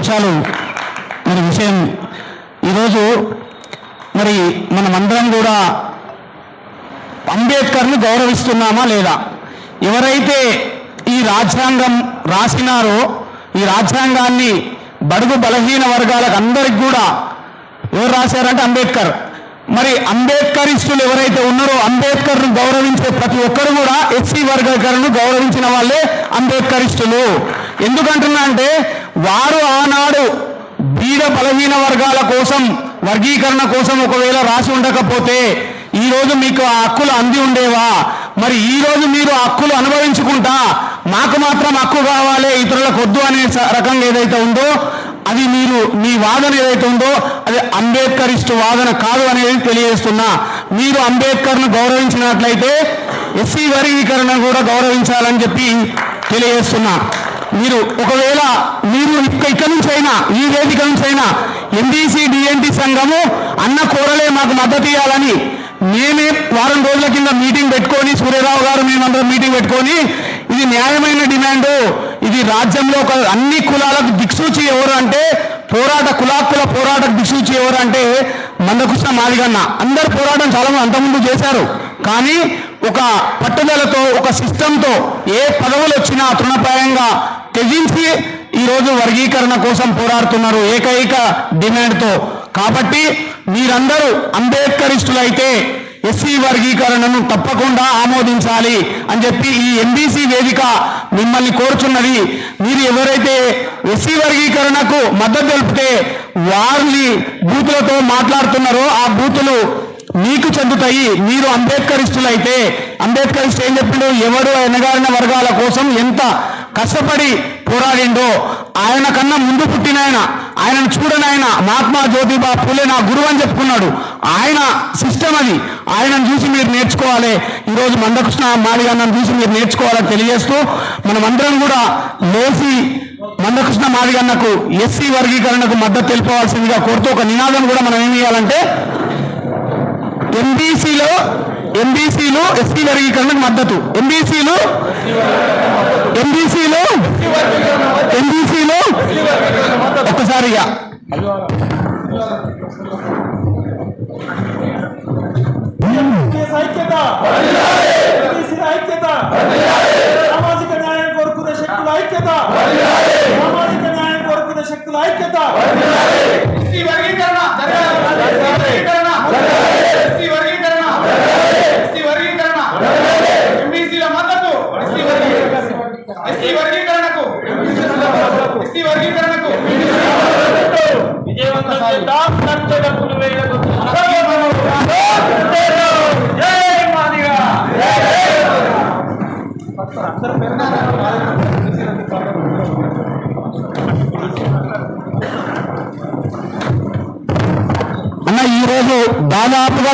నిమిషాలు మరి విషయం. ఈరోజు మరి మనమందరం కూడా అంబేద్కర్ని గౌరవిస్తున్నామా లేదా? ఎవరైతే ఈ రాజ్యాంగం రాసినారో ఈ రాజ్యాంగాన్ని బడుగు బలహీన వర్గాలకు అందరికి కూడా ఎవరు రాశారంటే అంబేద్కర్. మరి అంబేద్కరిస్టులు ఎవరైతే ఉన్నారో అంబేద్కర్ను గౌరవించే ప్రతి ఒక్కరు కూడా ఎస్సీ వర్గీకరణను గౌరవించిన వాళ్ళే అంబేద్కరిస్టులు. ఎందుకంటున్నా అంటే వారు ఆనాడు బీద బలహీన వర్గాల కోసం వర్గీకరణ కోసం ఒకవేళ రాసి ఉండకపోతే ఈరోజు మీకు ఆ హక్కులు అంది ఉండేవా? మరి ఈరోజు మీరు హక్కులు అనుభవించుకుంటా మాకు మాత్రం హక్కు కావాలి ఇతరులకు వద్దు అనే రకంగా ఏదైతే ఉందో అది మీరు మీ వాదన ఏదైతే ఉందో అది అంబేద్కరిస్టు వాదన కాదు అనేది తెలియజేస్తున్నా. మీరు అంబేద్కర్ను గౌరవించినట్లయితే ఎస్సీ వర్గీకరణ కూడా గౌరవించాలని చెప్పి తెలియజేస్తున్నా. మీరు ఒకవేళ మీరు ఇక్కడి నుంచి అయినా ఈ వేదిక నుంచి అయినా ఎంబీసీ డిఎన్టీ సంఘము అన్న కోరలే మాకు మద్దతు ఇవ్వాలని మేమే వారం రోజుల కింద మీటింగ్ పెట్టుకొని సూర్యరావు గారు మేమందరం మీటింగ్ పెట్టుకొని ఇది న్యాయమైన డిమాండు, ఇది రాజ్యంలో అన్ని కులాలకు దిక్సూచి ఎవరు అంటే కుల పోరాటకు దిక్సూచి ఎవరు అంటే మందకృష్ణ మాదిగన్న. అందరు పోరాటం చాలా మంది అంతకుముందు చేశారు, కానీ ఒక పట్టుదలతో ఒక సిస్టంతో ఏ పదవులు వచ్చినా తృణప్రాయంగా తెగించి ఈరోజు వర్గీకరణ కోసం పోరాడుతున్నారు ఏకైక డిమాండ్తో. కాబట్టి మీరందరూ అంబేద్కరిస్టులైతే ఎస్సీ వర్గీకరణను తప్పకుండా ఆమోదించాలి అని చెప్పి ఈ ఎంబీసీ వేదిక మిమ్మల్ని కోరుచున్నది. మీరు ఎవరైతే ఎస్సీ వర్గీకరణకు మద్దతు తెలిపితే వారిని బూతులతో మాట్లాడుతున్నారో ఆ బూతులు మీకు చెందుతాయి. మీరు అంబేద్కరిస్టులైతే అంబేద్కరిస్ట్ ఏం చెప్పిండు? ఎవరు ఎనగారిన వర్గాల కోసం ఎంత కష్టపడి పోరాడిండో ఆయన కన్నా ముందు పుట్టిన ఆయనను చూడని ఆయన మహాత్మా జ్యోతిబా ఫులే నా గురువు అని చెప్పుకున్నాడు. ఆయన సిస్టమ్ అది, ఆయనను చూసి మీరు నేర్చుకోవాలి. ఈరోజు మందకృష్ణ మాదిగన్నను చూసి మీరు నేర్చుకోవాలని తెలియజేస్తూ మనమందరం కూడా లేచి మందకృష్ణ మాదిగన్నకు ఎస్సీ వర్గీకరణకు మద్దతు తెలుపవలసిందిగా కోరుతూ ఒక నినాదం కూడా మనం ఏం చేయాలంటే ఎంబీసీలు ఎస్సీ వర్గీకరణకు మద్దతు, ఎంబీసీలు ఒక్కసారిగా సామాజిక న్యాయం కోరుకునే శక్తుల ఐక్యత, సామాజిక న్యాయం కోరుకునే శక్తుల ఐక్యత. అన్న ఈరోజు దాదాపుగా